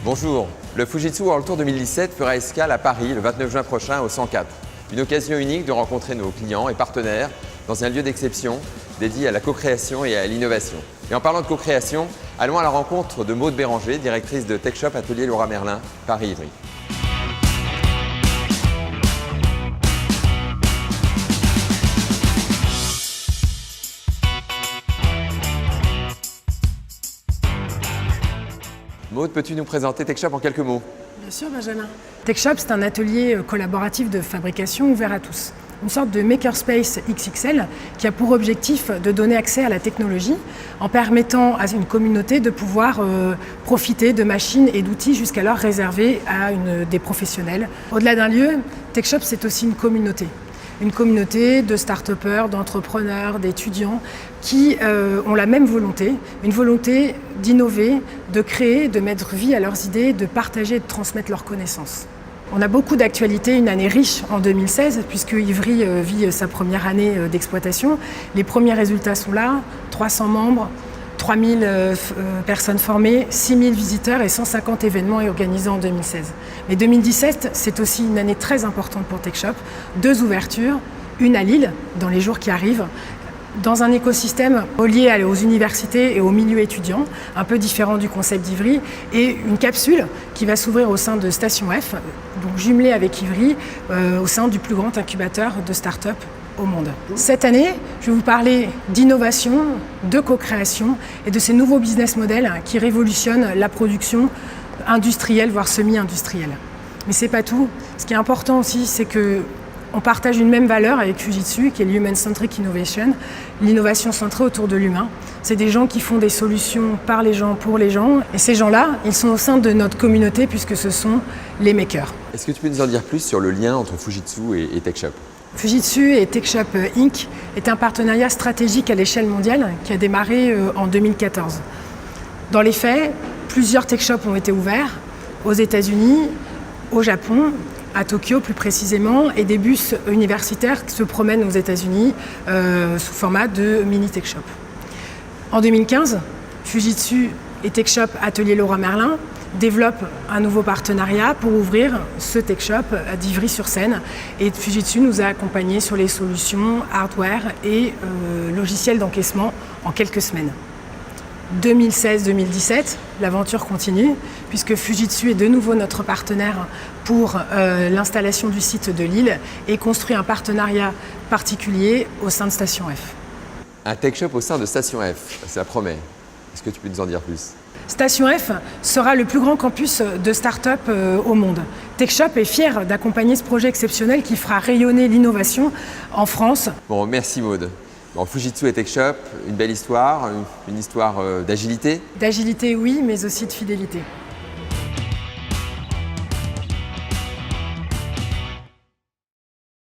Bonjour, le Fujitsu World Tour 2017 fera escale à Paris le 29 juin prochain au 104. Une occasion unique de rencontrer nos clients et partenaires dans un lieu d'exception dédié à la co-création et à l'innovation. Et en parlant de co-création, allons à la rencontre de Maude Béranger, directrice de TechShop Atelier Laura Merlin, Paris-Ivry. Maude, peux-tu nous présenter TechShop en quelques mots? Bien sûr, Benjamin. TechShop, c'est un atelier collaboratif de fabrication ouvert à tous. Une sorte de makerspace XXL qui a pour objectif de donner accès à la technologie en permettant à une communauté de pouvoir profiter de machines et d'outils jusqu'alors réservés à des professionnels. Au-delà d'un lieu, TechShop, c'est aussi une communauté. Une communauté de start-upers, d'entrepreneurs, d'étudiants qui ont la même volonté, une volonté d'innover, de créer, de mettre vie à leurs idées, de partager et de transmettre leurs connaissances. On a beaucoup d'actualités, une année riche en 2016, puisque Ivry vit sa première année d'exploitation. Les premiers résultats sont là, 300 membres, 3000 personnes formées, 6000 visiteurs et 150 événements organisés en 2016. Mais 2017, c'est aussi une année très importante pour TechShop. 2 ouvertures, une à Lille dans les jours qui arrivent, dans un écosystème relié aux universités et aux milieux étudiants, un peu différent du concept d'Ivry, et une capsule qui va s'ouvrir au sein de Station F, donc jumelée avec Ivry, au sein du plus grand incubateur de start-up au monde. Cette année, je vais vous parler d'innovation, de co-création et de ces nouveaux business models qui révolutionnent la production industrielle, voire semi-industrielle. Mais c'est pas tout. Ce qui est important aussi, c'est que on partage une même valeur avec Fujitsu, qui est l'Human-Centric Innovation, l'innovation centrée autour de l'humain. C'est des gens qui font des solutions par les gens, pour les gens. Et ces gens-là, ils sont au sein de notre communauté puisque ce sont les makers. Est-ce que tu peux nous en dire plus sur le lien entre Fujitsu et TechShop? Fujitsu et TechShop Inc. est un partenariat stratégique à l'échelle mondiale qui a démarré en 2014. Dans les faits, plusieurs TechShops ont été ouverts aux États-Unis, au Japon, à Tokyo plus précisément, et des bus universitaires qui se promènent aux États-Unis sous format de mini TechShop. En 2015, Fujitsu et TechShop Atelier Laura Merlin développent un nouveau partenariat pour ouvrir ce TechShop à d'Ivry-sur-Seine. Et Fujitsu nous a accompagnés sur les solutions hardware et logiciels d'encaissement en quelques semaines. 2016-2017, l'aventure continue puisque Fujitsu est de nouveau notre partenaire pour l'installation du site de Lille et construit un partenariat particulier au sein de Station F. Un TechShop au sein de Station F, ça promet. Est-ce que tu peux nous en dire plus? Station F sera le plus grand campus de start-up au monde. TechShop est fier d'accompagner ce projet exceptionnel qui fera rayonner l'innovation en France. Bon, merci Maude. Bon, Fujitsu et TechShop, une belle histoire, une histoire d'agilité. D'agilité, oui, mais aussi de fidélité.